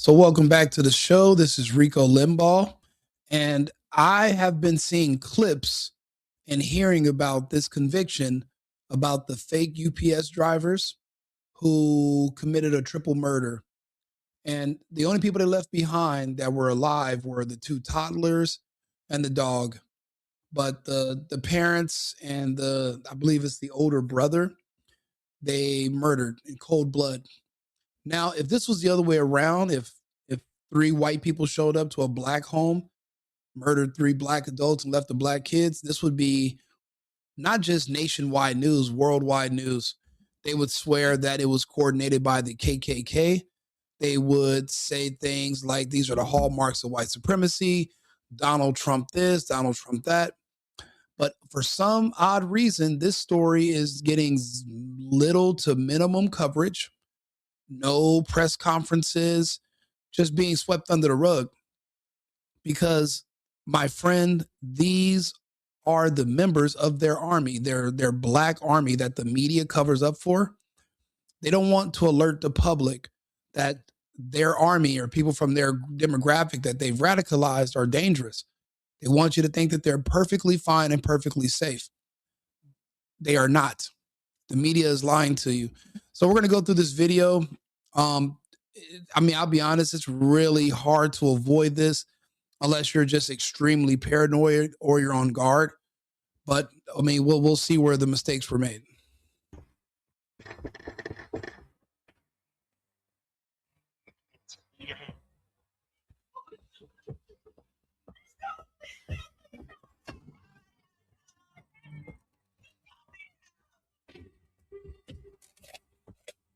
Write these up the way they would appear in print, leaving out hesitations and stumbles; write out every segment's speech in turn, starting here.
So, welcome back to the show. This is Rico Limbaugh, and I have been seeing clips and hearing about this conviction about the fake UPS drivers who committed a triple murder. And the only people they left behind that were alive were the two toddlers and the dog. But the parents and I believe it's the older brother, they murdered in cold blood. Now, if this was the other way around, if three white people showed up to a black home, murdered three black adults and left the black kids, this would be not just nationwide news, worldwide news. They would swear that it was coordinated by the KKK. They would say things like these are the hallmarks of white supremacy, Donald Trump this, Donald Trump that. But for some odd reason, this story is getting little to minimum coverage, no press conferences, just being swept under the rug. Because, my friend, these are the members of their army, their black army that the media covers up for. They don't want to alert the public that their army or people from their demographic that they've radicalized are dangerous. They want you to think that they're perfectly fine and perfectly safe. They are not. The media is lying to you. So we're going to go through this video. I'll be honest, it's really hard to avoid this unless you're just extremely paranoid or you're on guard. But we'll see where the mistakes were made.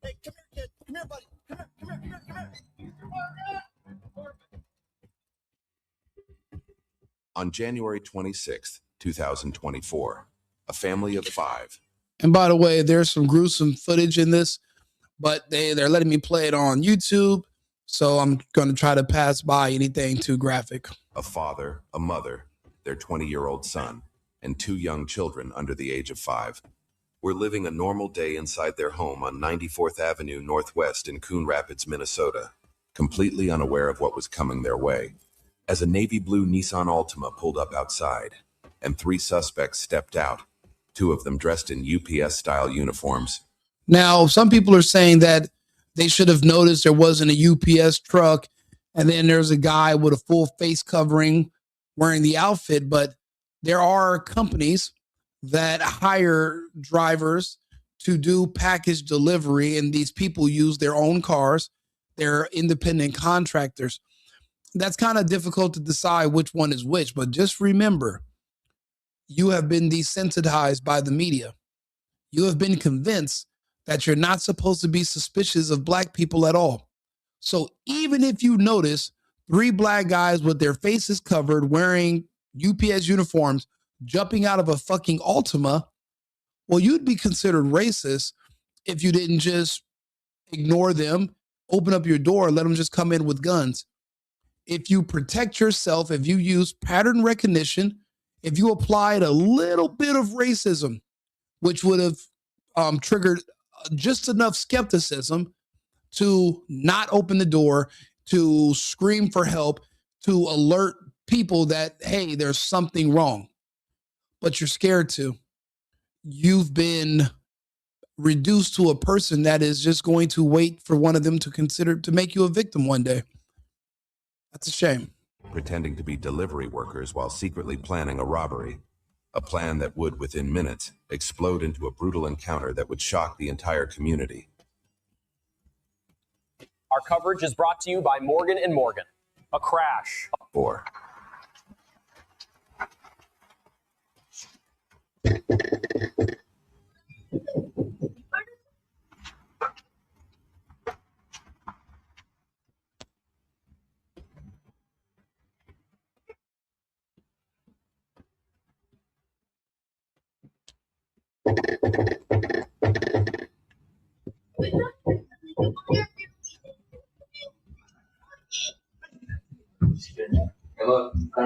Hey, come here, kid. Come here, buddy. Come here. On January 26th, 2024, a family of 5. And by the way, there's some gruesome footage in this, but they're letting me play it on YouTube. So I'm going to try to pass by anything too graphic. A father, a mother, their 20-year-old son, and 2 young children under the age of 5 were living a normal day inside their home on 94th Avenue Northwest in Coon Rapids, Minnesota, completely unaware of what was coming their way. As a navy blue Nissan Altima pulled up outside, and 3 suspects stepped out, 2 of them dressed in UPS-style uniforms. Now, some people are saying that they should have noticed there wasn't a UPS truck, and then there's a guy with a full face covering wearing the outfit, but there are companies that hire drivers to do package delivery, and these people use their own cars. They're independent contractors. That's kind of difficult to decide which one is which, but just remember, you have been desensitized by the media. You have been convinced that you're not supposed to be suspicious of black people at all. So even if you notice 3 black guys with their faces covered wearing UPS uniforms jumping out of a fucking Altima, well, you'd be considered racist if you didn't just ignore them, open up your door, let them just come in with guns. If you protect yourself, if you use pattern recognition, if you applied a little bit of racism, which would have triggered just enough skepticism to not open the door, to scream for help, to alert people that, hey, there's something wrong, but you're scared to. You've been reduced to a person that is just going to wait for one of them to consider to make you a victim one day. That's a shame. Pretending to be delivery workers while secretly planning a robbery. A plan that would, within minutes, explode into a brutal encounter that would shock the entire community. Our coverage is brought to you by Morgan & Morgan. A crash. 4.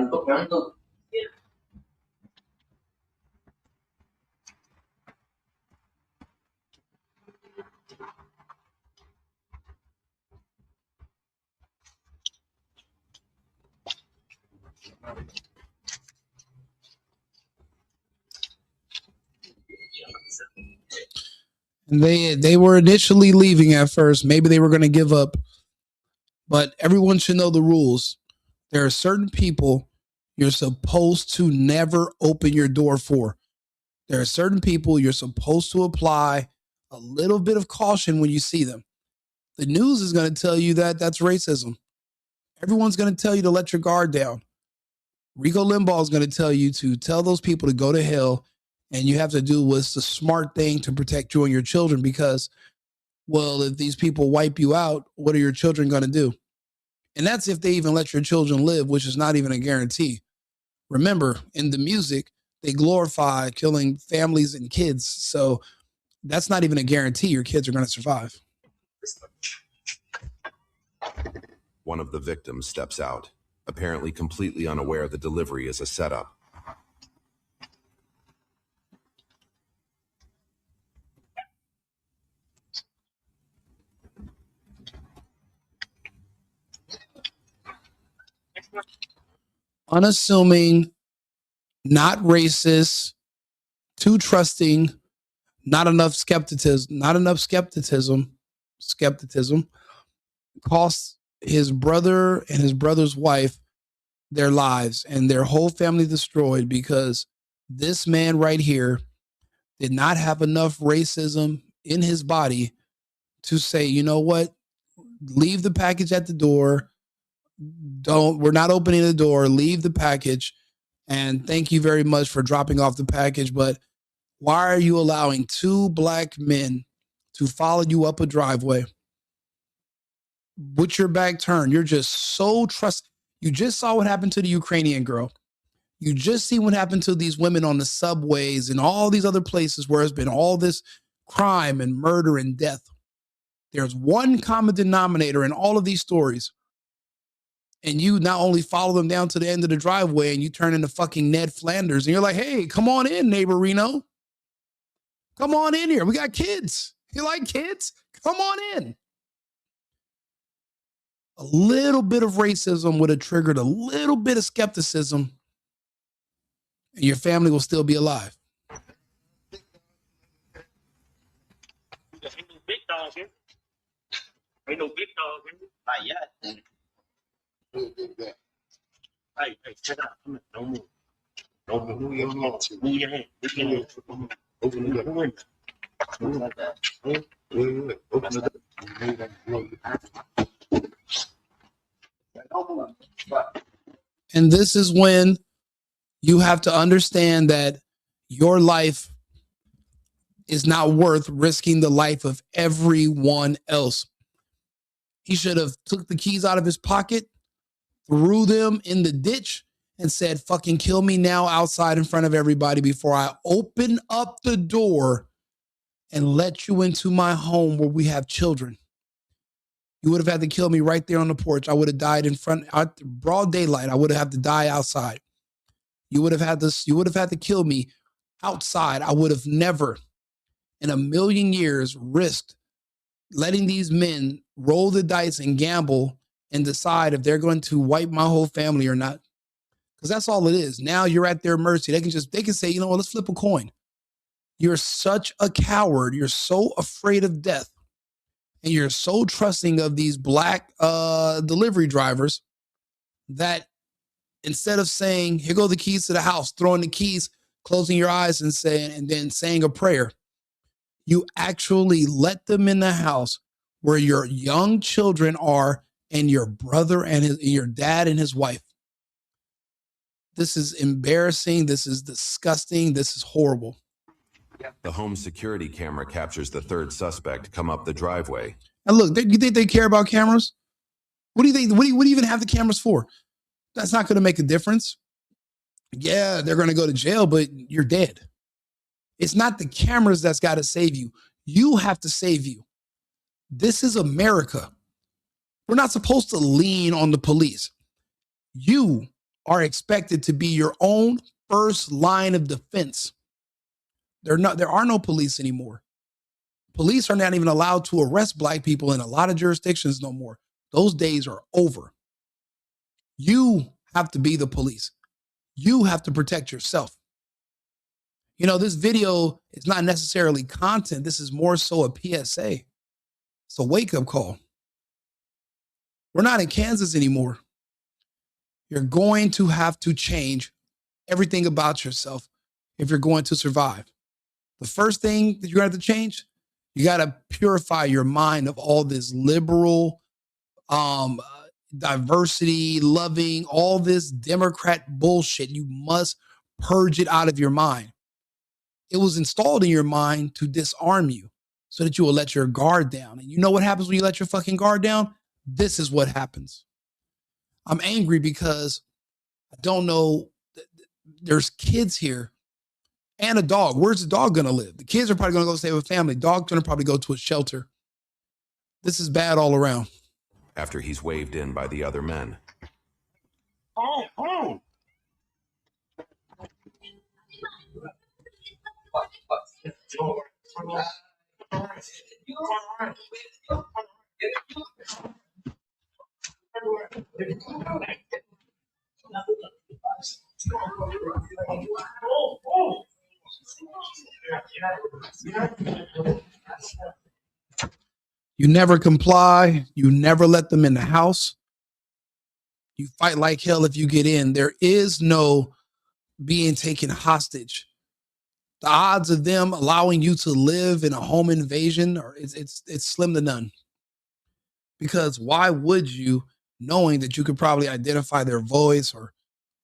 Kantuk. And they were initially leaving at first. Maybe they were going to give up. But everyone should know the rules. There are certain people you're supposed to never open your door for. There are certain people you're supposed to apply a little bit of caution when you see them. The news is going to tell you that that's racism. Everyone's going to tell you to let your guard down. Rico Limbaugh is going to tell you to tell those people to go to hell, and you have to do what's the smart thing to protect you and your children because, well, if these people wipe you out, what are your children going to do? And that's if they even let your children live, which is not even a guarantee. Remember, in the music, they glorify killing families and kids. So that's not even a guarantee your kids are going to survive. One of the victims steps out, apparently completely unaware the delivery is a setup. Unassuming, not racist, too trusting, not enough skepticism cost his brother and his brother's wife their lives and their whole family destroyed because this man right here did not have enough racism in his body to say, you know what, leave the package at the door. We're not opening the door, leave the package. And thank you very much for dropping off the package. But why are you allowing two black men to follow you up a driveway with your back turned? You're just so trust. You just saw what happened to the Ukrainian girl. You just see what happened to these women on the subways and all these other places where there's been all this crime and murder and death. There's one common denominator in all of these stories. And you not only follow them down to the end of the driveway and you turn into fucking Ned Flanders and you're like, hey, come on in, neighbor Reno. Come on in here. We got kids. You like kids? Come on in. A little bit of racism would have triggered a little bit of skepticism, and your family will still be alive. Ain't no big dog here. Ain't no big dog here. Not yet. Hey, check out. Come on, don't move. Don't move. Move your hand. Move your hand. Open the door. Move like that. Open the door. And this is when you have to understand that your life is not worth risking the life of everyone else. He should have took the keys out of his pocket, threw them in the ditch, and said, fucking kill me now outside in front of everybody before I open up the door and let you into my home where we have children. You would have had to kill me right there on the porch. I would have died in front, broad daylight. I would have had to die outside. You would have had to kill me outside. I would have never in a million years risked letting these men roll the dice and gamble and decide if they're going to wipe my whole family or not. Because that's all it is. Now you're at their mercy. They can say, you know what, let's flip a coin. You're such a coward. You're so afraid of death. And you're so trusting of these black delivery drivers that instead of saying, here go the keys to the house, throwing the keys, closing your eyes and then saying a prayer, you actually let them in the house where your young children are and your brother and your dad and his wife. This is embarrassing. This is disgusting. This is horrible. The home security camera captures the third suspect come up the driveway. And look, you think they care about cameras? What do you think? What do you even have the cameras for? That's not going to make a difference. Yeah, they're going to go to jail, but you're dead. It's not the cameras that's got to save you. You have to save you. This is America. We're not supposed to lean on the police. You are expected to be your own first line of defense. There are no police anymore. Police are not even allowed to arrest black people in a lot of jurisdictions no more. Those days are over. You have to be the police. You have to protect yourself. You know, this video is not necessarily content. This is more so a PSA. It's a wake-up call. We're not in Kansas anymore. You're going to have to change everything about yourself if you're going to survive. The first thing that you're going to have to change, you got to purify your mind of all this liberal, diversity, loving, all this Democrat bullshit. You must purge it out of your mind. It was installed in your mind to disarm you so that you will let your guard down. And you know what happens when you let your fucking guard down? This is what happens. I'm angry because I don't know. There's kids here and a dog. Where's the dog going to live? The kids are probably going to go stay with family. Dog's going to probably go to a shelter. This is bad all around. After he's waved in by the other men. You never comply. You never let them in the house. You fight like hell if you get in. There is no being taken hostage. The odds of them allowing you to live in a home invasion it's slim to none. Because why would you, knowing that you could probably identify their voice or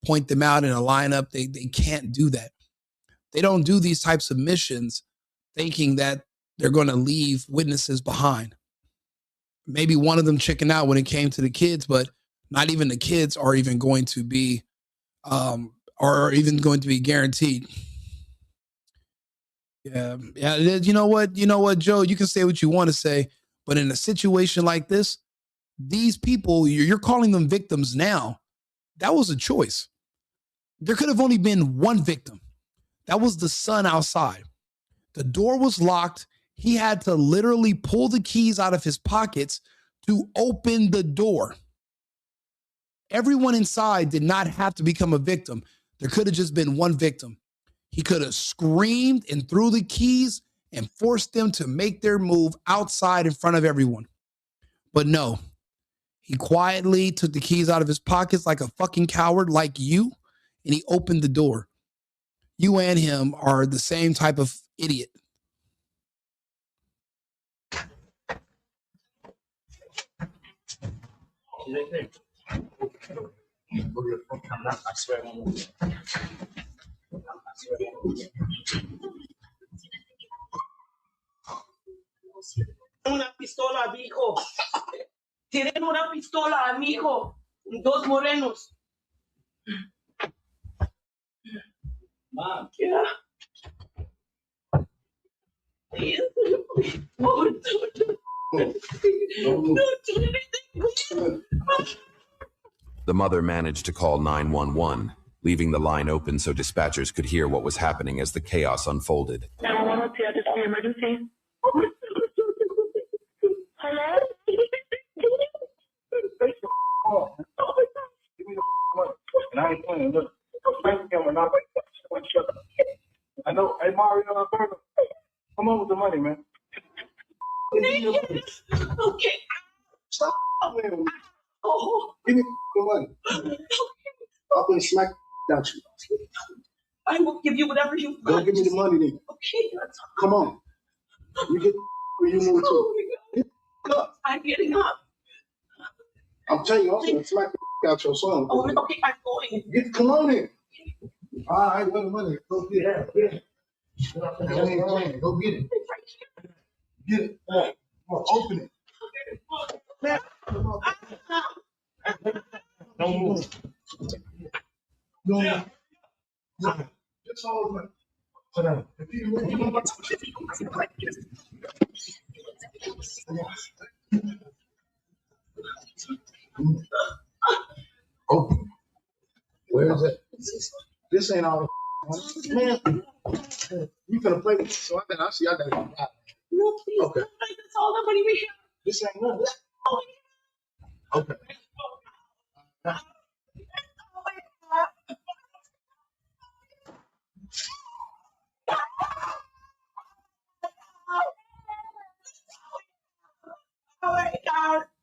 point them out in a lineup? They can't do that. They don't do these types of missions thinking that they're going to leave witnesses behind. Maybe one of them chickened out when it came to the kids, but not even the kids are even going to be guaranteed. Yeah. You know what, Joe? You can say what you want to say, but in a situation like this, these people, you're calling them victims now. That was a choice. There could have only been one victim. That was the son outside. The door was locked. He had to literally pull the keys out of his pockets to open the door. Everyone inside did not have to become a victim. There could have just been one victim. He could have screamed and threw the keys and forced them to make their move outside in front of everyone. But no, he quietly took the keys out of his pockets like a fucking coward, like you, and he opened the door. You and him are the same type of idiot. Una pistola, mijo. Tienen una pistola, mijo. Dos morenos. Mom. Yeah. Please, please. Oh, don't do anything. The mother managed to call 911, leaving the line open so dispatchers could hear what was happening as the chaos unfolded. 911, what's the emergency? Hello? Give me the money. And I ain't playing. Look, thank him and I know. Hey, Mario, come on with the money, man. Okay. Stop playing with me. Oh. Give me the money. I'll be smack out you. I will give you whatever you want. Go give me the money then. Okay, that's Come on. You get where you move to. oh my God. I'm getting up. I'm telling you, I'm going to smack out your son. Oh, okay, I'm going. Come on in. All right, where the money? Go get it. Go get it. Get it. Come on, open it. Don't move. Don't move. It's all right. Sit down. Open. Where is it? This ain't all the man. You gonna play with me, so I see I gotta go. No, please. Okay. That's all the money we have. This ain't nothing. Okay.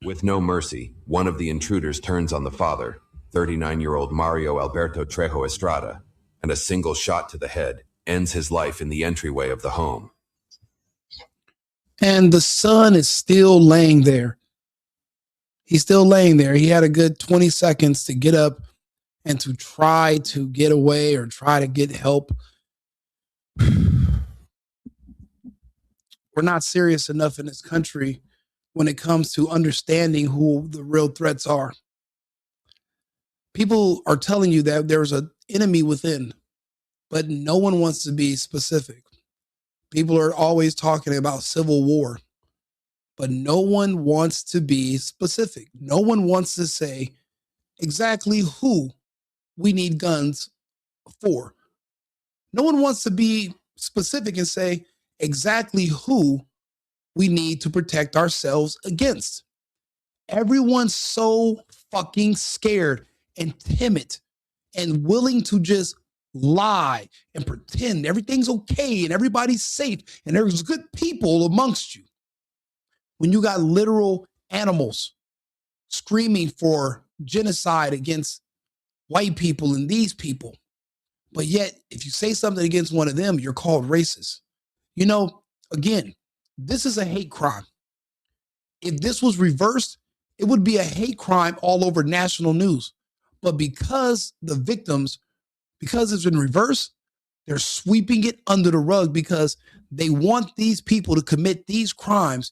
With no mercy, one of the intruders turns on the father, 39-year-old Mario Alberto Trejo Estrada, and a single shot to the head ends his life in the entryway of the home. And the son is still laying there. He's still laying there. He had a good 20 seconds to get up and to try to get away or try to get help. We're not serious enough in this country when it comes to understanding who the real threats are. People are telling you that there's an enemy within, but no one wants to be specific. People are always talking about civil war, but no one wants to be specific. No one wants to say exactly who we need guns for. No one wants to be specific and say exactly who we need to protect ourselves against. Everyone's so fucking scared and timid and willing to just lie and pretend everything's okay and everybody's safe and there's good people amongst you. When you got literal animals screaming for genocide against white people and these people, but yet if you say something against one of them, you're called racist. You know, again, this is a hate crime. If this was reversed, it would be a hate crime all over national news. But because the victims, because it's been reversed, they're sweeping it under the rug because they want these people to commit these crimes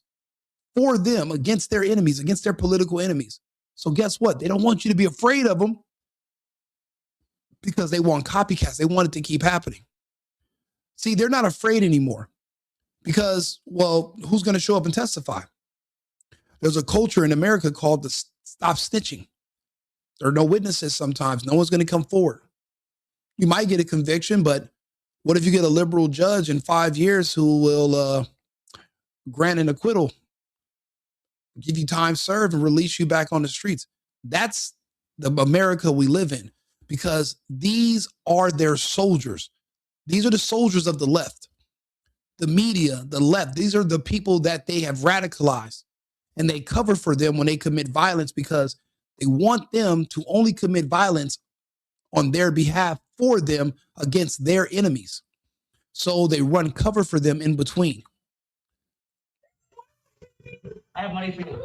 for them against their enemies, against their political enemies. So guess what? They don't want you to be afraid of them because they want copycats. They want it to keep happening. See, they're not afraid anymore because, well, who's going to show up and testify? There's a culture in America called the stop snitching. There are no witnesses sometimes. No one's going to come forward. You might get a conviction, but what if you get a liberal judge in 5 years who will grant an acquittal, give you time served, and release you back on the streets? That's the America we live in because these are their soldiers. These are the soldiers of the left, the media, the left. These are the people that they have radicalized. And they cover for them when they commit violence because they want them to only commit violence on their behalf for them against their enemies. So they run cover for them in between. I have money for you.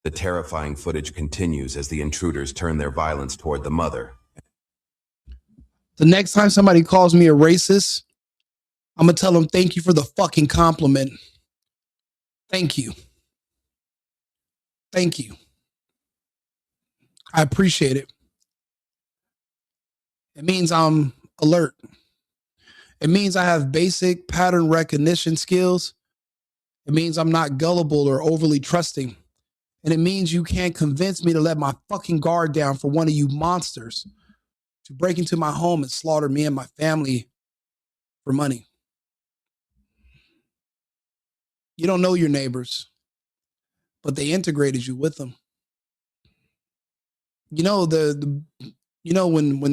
The terrifying footage continues as the intruders turn their violence toward the mother. The next time somebody calls me a racist, I'm going to tell them thank you for the fucking compliment. Thank you. Thank you. I appreciate it. It means I'm alert. It means I have basic pattern recognition skills. It means I'm not gullible or overly trusting. And it means you can't convince me to let my fucking guard down for one of you monsters to break into my home and slaughter me and my family for money. You don't know your neighbors, but they integrated you with them. You know when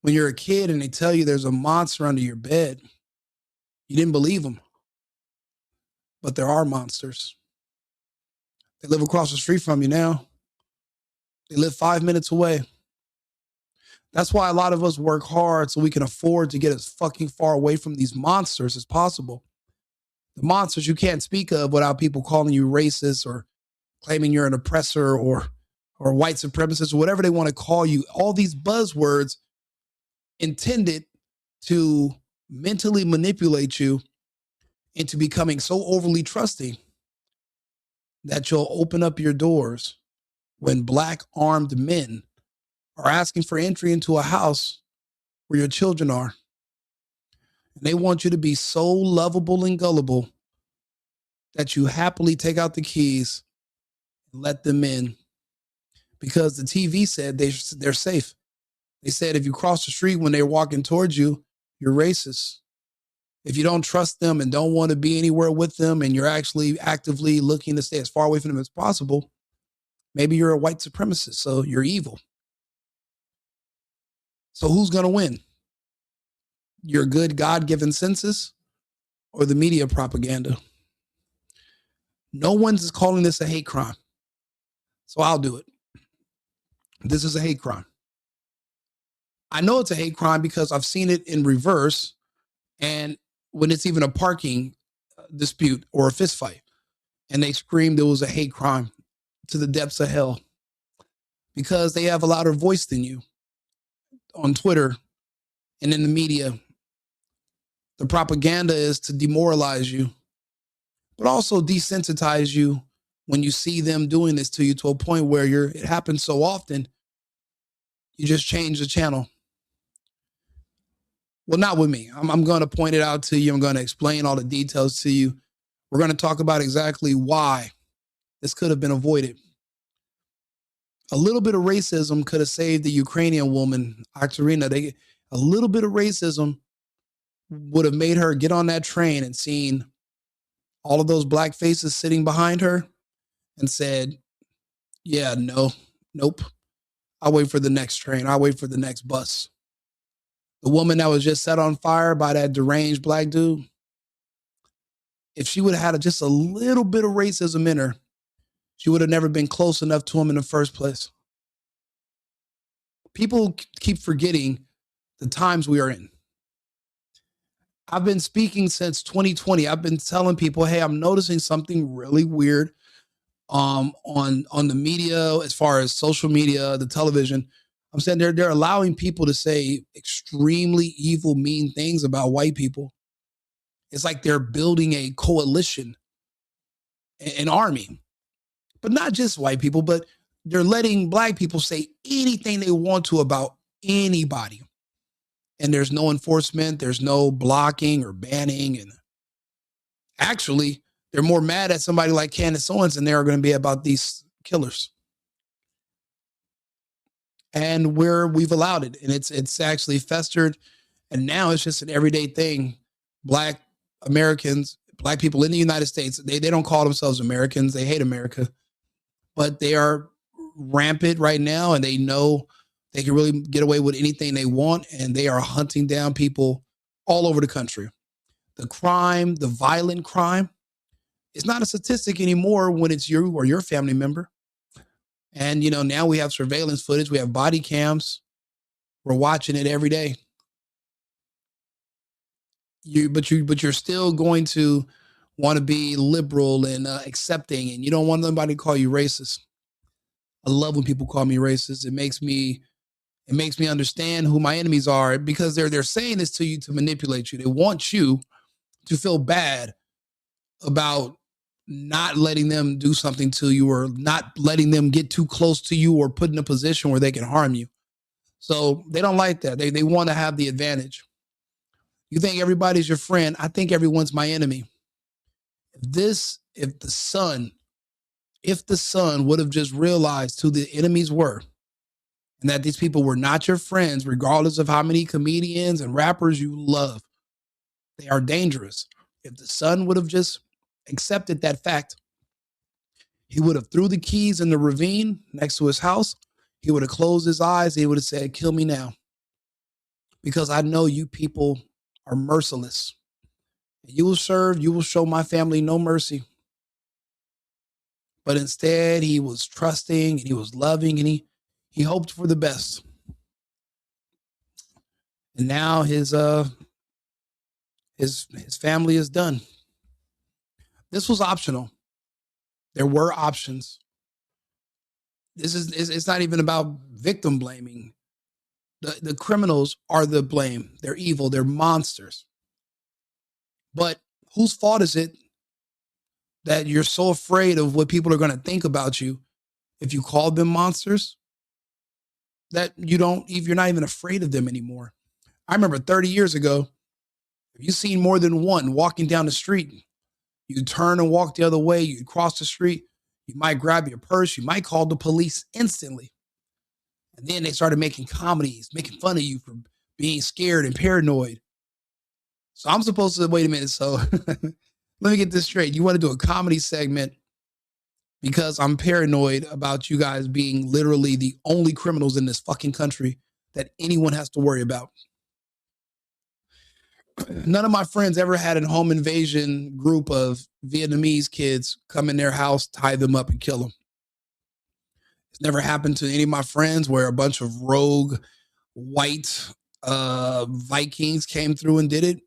you're a kid and they tell you there's a monster under your bed, you didn't believe them, but there are monsters. They live across the street from you now. They live 5 minutes away. That's why a lot of us work hard so we can afford to get as fucking far away from these monsters as possible. The monsters you can't speak of without people calling you racist or claiming you're an oppressor or white supremacist or whatever they want to call you. All these buzzwords intended to mentally manipulate you into becoming so overly trusting that you'll open up your doors when black armed men are asking for entry into a house where your children are. And they want you to be so lovable and gullible that you happily take out the keys and let them in, because the TV said they're safe. They said if you cross the street when they're walking towards you, you're racist. If you don't trust them and don't want to be anywhere with them and you're actually actively looking to stay as far away from them as possible, maybe you're a white supremacist, so you're evil. So who's going to win? Your good God-given senses or the media propaganda? No one's calling this a hate crime, so I'll do it. This is a hate crime. I know it's a hate crime because I've seen it in reverse, and when it's even a parking dispute or a fist fight, and they screamed it was a hate crime to the depths of hell because they have a louder voice than you on Twitter and in the media. The propaganda is to demoralize you, but also desensitize you when you see them doing this to you to a point where it happens so often, you just change the channel. Well, not with me. I'm going to point it out to you. I'm going to explain all the details to you. We're going to talk about exactly why this could have been avoided. A little bit of racism could have saved the Ukrainian woman, Oktarina. A little bit of racism would have made her get on that train and seen all of those black faces sitting behind her and said, yeah, nope. I'll wait for the next train. I'll wait for the next bus. The woman that was just set on fire by that deranged black dude, if she would have had just a little bit of racism in her, she would have never been close enough to him in the first place. People keep forgetting the times we are in. I've been speaking since 2020. I've been telling people, hey, I'm noticing something really weird on the media, as far as social media, the television. I'm saying they're allowing people to say extremely evil, mean things about white people. It's like they're building a coalition, an army, but not just white people, but they're letting black people say anything they want to about anybody. And there's no enforcement. There's no blocking or banning. And actually, they're more mad at somebody like Candace Owens than they are going to be about these killers. And we've allowed it, and it's actually festered, and now it's just an everyday thing. Black Americans, black people in the United States, they don't call themselves Americans. They hate America, but they are rampant right now, and they know they can really get away with anything they want, and they are hunting down people all over the country. The crime, the violent crime, is not a statistic anymore when it's you or your family member. And, now we have surveillance footage. We have body cams. We're watching it every day. But you're still going to want to be liberal and accepting, and you don't want anybody to call you racist. I love when people call me racist. It makes me understand who my enemies are, because they're saying this to you to manipulate you. They want you to feel bad about not letting them do something to you, or not letting them get too close to you, or put in a position where they can harm you. So they don't like that. They want to have the advantage. You think everybody's your friend. I think everyone's my enemy. If the sun would have just realized who the enemies were, and that these people were not your friends, regardless of how many comedians and rappers you love, they are dangerous. If the sun would have just accepted that fact, he would have threw the keys in the ravine next to his house. He would have closed his eyes. He would have said, kill me now, because I know you people are merciless. You will show my family no mercy. But instead, he was trusting, and he was loving, and he hoped for the best. And now his family is done. This was optional. There were options. It's not even about victim blaming. The criminals are the blame. They're evil. They're monsters. But Whose fault is it that you're so afraid of what people are going to think about you if you called them monsters that you're not even afraid of them anymore? I remember 30 years ago, if you seen more than one walking down the street, you turn and walk the other way, you cross the street, you might grab your purse, you might call the police instantly. And then they started making comedies, making fun of you for being scared and paranoid. So I'm supposed to, wait a minute, so let me get this straight. You want to do a comedy segment because I'm paranoid about you guys being literally the only criminals in this fucking country that anyone has to worry about. None of my friends ever had a home invasion group of Vietnamese kids come in their house, tie them up, and kill them. It's never happened to any of my friends where a bunch of rogue white Vikings came through and did it.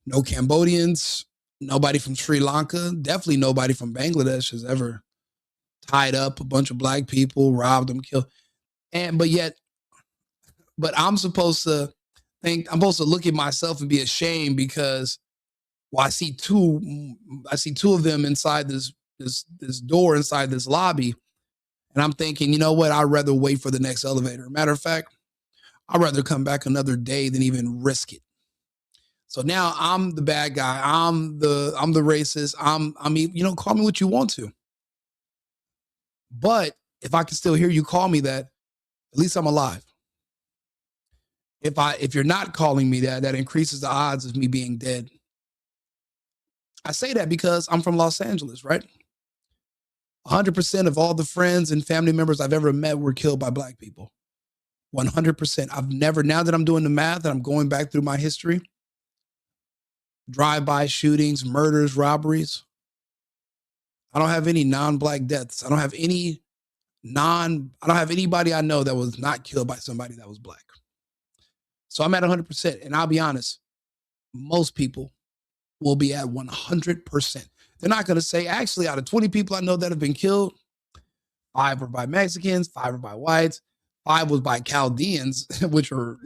No Cambodians, nobody from Sri Lanka, definitely nobody from Bangladesh has ever tied up a bunch of black people, robbed them, killed. But I'm supposed to look at myself and be ashamed because, well, I see two of them inside this door, inside this lobby. And I'm thinking, you know what? I'd rather wait for the next elevator. Matter of fact, I'd rather come back another day than even risk it. So now I'm the bad guy. I'm the racist. Call me what you want to. But if I can still hear you call me that, at least I'm alive. If you're not calling me that, that increases the odds of me being dead. I say that because I'm from Los Angeles, right? 100% of all the friends and family members I've ever met were killed by black people. 100%. Now that I'm doing the math and I'm going back through my history, drive-by shootings, murders, robberies, I don't have any non-black deaths. I don't have anybody I know that was not killed by somebody that was black. So I'm at 100%. And I'll be honest, most people will be at 100%. They're not going to say, actually, out of 20 people I know that have been killed, 5 were by Mexicans, 5 were by whites, 5 was by Chaldeans, which are,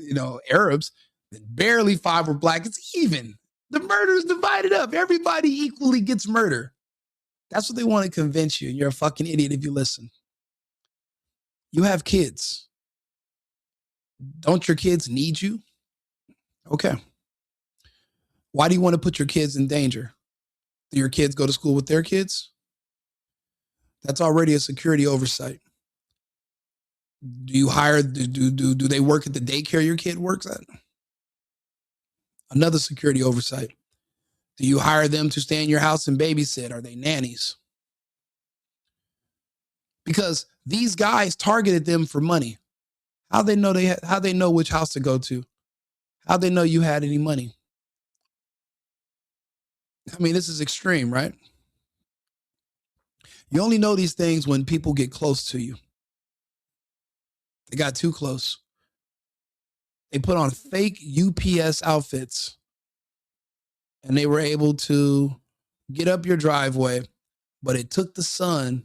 Arabs, and barely 5 were black. It's even. The murder is divided up. Everybody equally gets murder. That's what they want to convince you. And you're a fucking idiot if you listen. You have kids. Don't your kids need you? Okay. Why do you want to put your kids in danger? Do your kids go to school with their kids? That's already a security oversight. Do you hire, do they work at the daycare your kid works at? Another security oversight. Do you hire them to stay in your house and babysit? Are they nannies? Because these guys targeted them for money. How they know which house to go to? How they know you had any money? I mean, this is extreme, right? You only know these things when people get close to you. They got too close. They put on fake UPS outfits and they were able to get up your driveway, but it took the son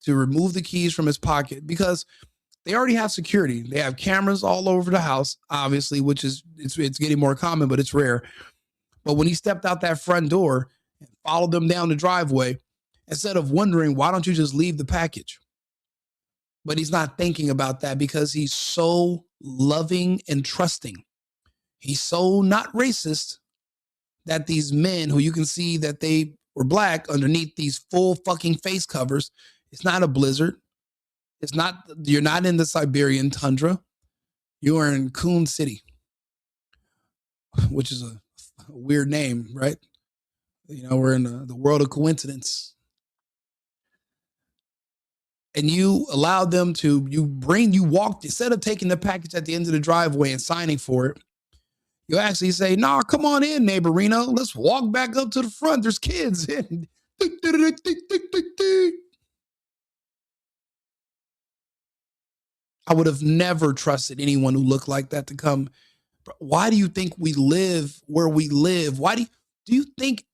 to remove the keys from his pocket because they already have security. They have cameras all over the house, obviously, which is, it's getting more common, but it's rare. But when he stepped out that front door and followed them down the driveway, instead of wondering, why don't you just leave the package? But he's not thinking about that because he's so loving and trusting. He's so not racist that these men who you can see that they were black underneath these full fucking face covers, it's not a blizzard. You're not in the Siberian tundra. You are in Coon City, which is a weird name, right? We're in the world of coincidence. And you allowed them to, instead of taking the package at the end of the driveway and signing for it, you actually say, nah, come on in, neighborino. Let's walk back up to the front. There's kids. I would have never trusted anyone who looked like that to come. Why do you think we live where we live? Why do you think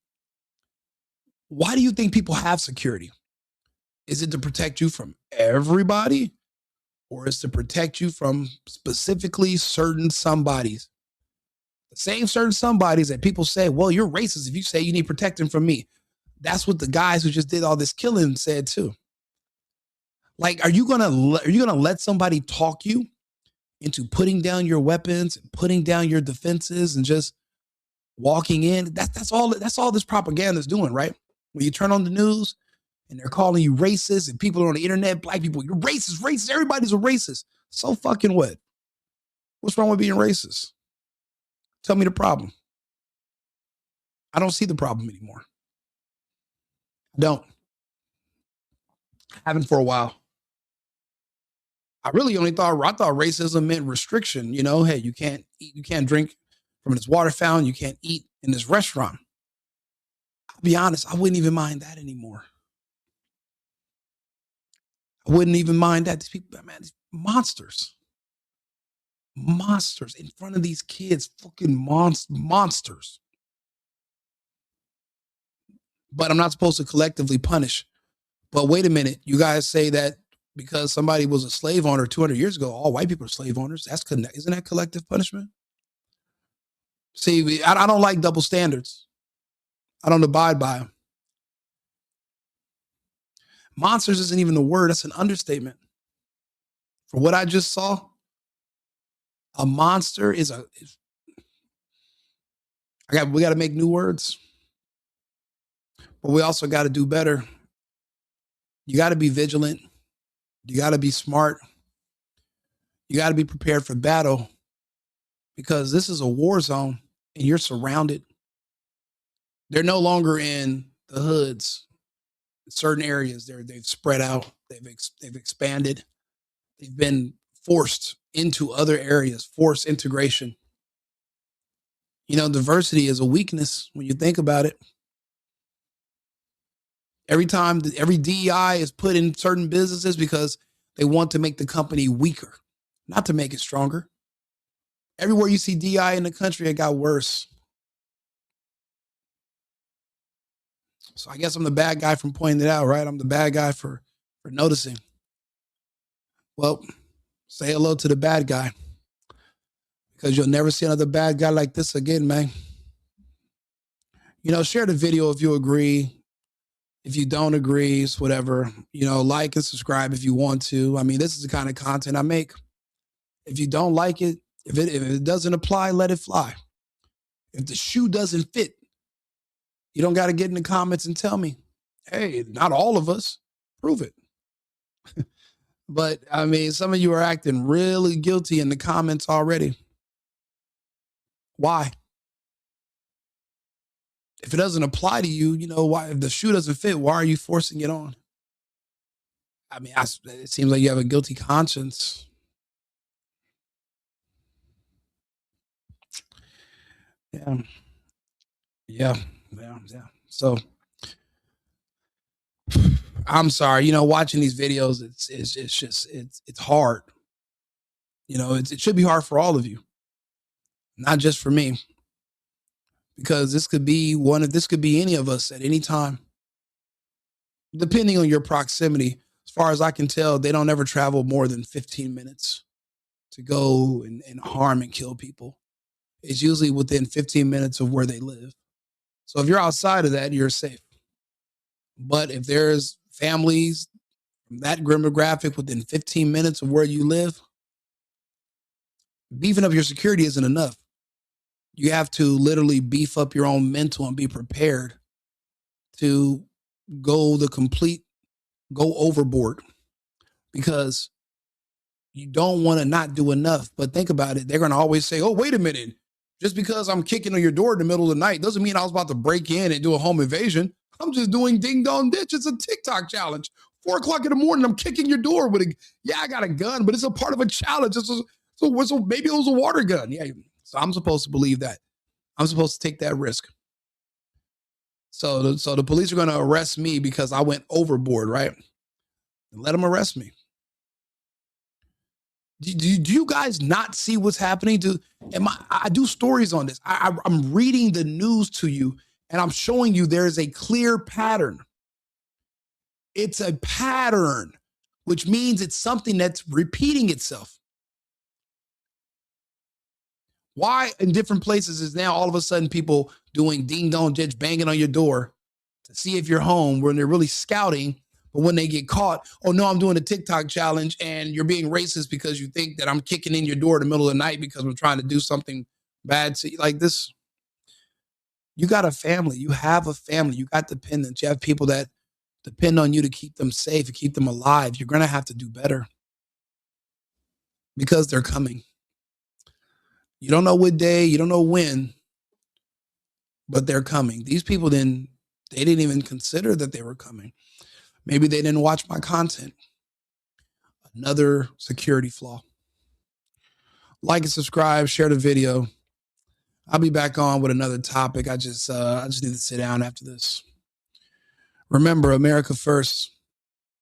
people have security? Is it to protect you from everybody? Or is it to protect you from specifically certain somebodies? The same certain somebodies that people say, well, you're racist if you say you need protecting from me. That's what the guys who just did all this killing said too. Like, are you gonna let somebody talk you into putting down your weapons and putting down your defenses and just walking in? That's all this propaganda is doing, right? When you turn on the news and they're calling you racist and people are on the internet, black people, you're racist, everybody's a racist. So fucking what? What's wrong with being racist? Tell me the problem. I don't see the problem anymore. Don't. Haven't for a while. I really only thought racism meant restriction. You know, hey, you can't eat, you can't drink from this water fountain, you can't eat in this restaurant. I'll be honest, I wouldn't even mind that anymore. I wouldn't even mind that. These people, man, these monsters in front of these kids, fucking monsters. But I'm not supposed to collectively punish. But wait a minute, you guys say that because somebody was a slave owner 200 years ago, all white people are slave owners. Isn't that collective punishment? See, I don't like double standards. I don't abide by them. Monsters isn't even the word. That's an understatement. For what I just saw, a monster we got to make new words. But we also got to do better. You got to be vigilant. You got to be smart. You got to be prepared for battle, because this is a war zone and you're surrounded. They're no longer in the hoods. In certain areas, they've spread out. They've expanded. They've been forced into other areas, forced integration. You know, diversity is a weakness when you think about it. Every DEI is put in certain businesses because they want to make the company weaker, not to make it stronger. Everywhere you see DEI in the country, it got worse. So I guess I'm the bad guy from pointing it out, right? I'm the bad guy for noticing. Well, say hello to the bad guy, because you'll never see another bad guy like this again, man. You know, share the video if you agree. If you don't agree, it's whatever. You know, like and subscribe if you want to. I mean, this is the kind of content I make. If you don't like it, if it doesn't apply, let it fly. If the shoe doesn't fit, you don't got to get in the comments and tell me, hey, not all of us. Prove it. But I mean, some of you are acting really guilty in the comments already. Why? If it doesn't apply to you, you know, why? If the shoe doesn't fit, why are you forcing it on? I mean, it seems like you have a guilty conscience. Yeah. So I'm sorry, you know, watching these videos, it's hard. You know, it should be hard for all of you, not just for me, because this could be any of us at any time, depending on your proximity. As far as I can tell, they don't ever travel more than 15 minutes to go and harm and kill people. It's usually within 15 minutes of where they live. So if you're outside of that, you're safe. But if there's families from that demographic within 15 minutes of where you live, beefing up your security isn't enough. You have to literally beef up your own mental and be prepared to go overboard, because you don't want to not do enough. But think about it. They're going to always say, oh, wait a minute. Just because I'm kicking on your door in the middle of the night doesn't mean I was about to break in and do a home invasion. I'm just doing ding dong ditch. It's a TikTok challenge. 4 o'clock in the morning, I'm kicking your door with I got a gun, but it's a part of a challenge. So maybe it was a water gun. Yeah. So I'm supposed to believe that. I'm supposed to take that risk. So the police are going to arrest me because I went overboard, right? And let them arrest me. Do you guys not see what's happening? I do stories on this. I'm reading the news to you, and I'm showing you there is a clear pattern. It's a pattern, which means it's something that's repeating itself. Why in different places is now all of a sudden people doing ding dong ditch banging on your door to see if you're home when they're really scouting, but when they get caught, oh no, I'm doing a TikTok challenge and you're being racist because you think that I'm kicking in your door in the middle of the night because I'm trying to do something bad to you. Like this, you got a family, you have a family, you got dependents, you have people that depend on you to keep them safe and keep them alive. You're gonna have to do better because they're coming. You don't know what day, you don't know when, but they're coming. These people they didn't even consider that they were coming. Maybe they didn't watch my content. Another security flaw. Like and subscribe, share the video. I'll be back on with another topic. I just need to sit down after this. Remember, America first,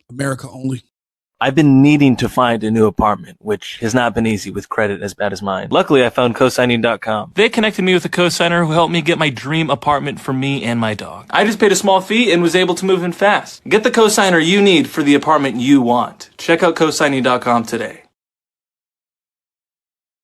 America only. I've been needing to find a new apartment, which has not been easy with credit as bad as mine. Luckily, I found cosigning.com. They connected me with a cosigner who helped me get my dream apartment for me and my dog. I just paid a small fee and was able to move in fast. Get the cosigner you need for the apartment you want. Check out cosigning.com today.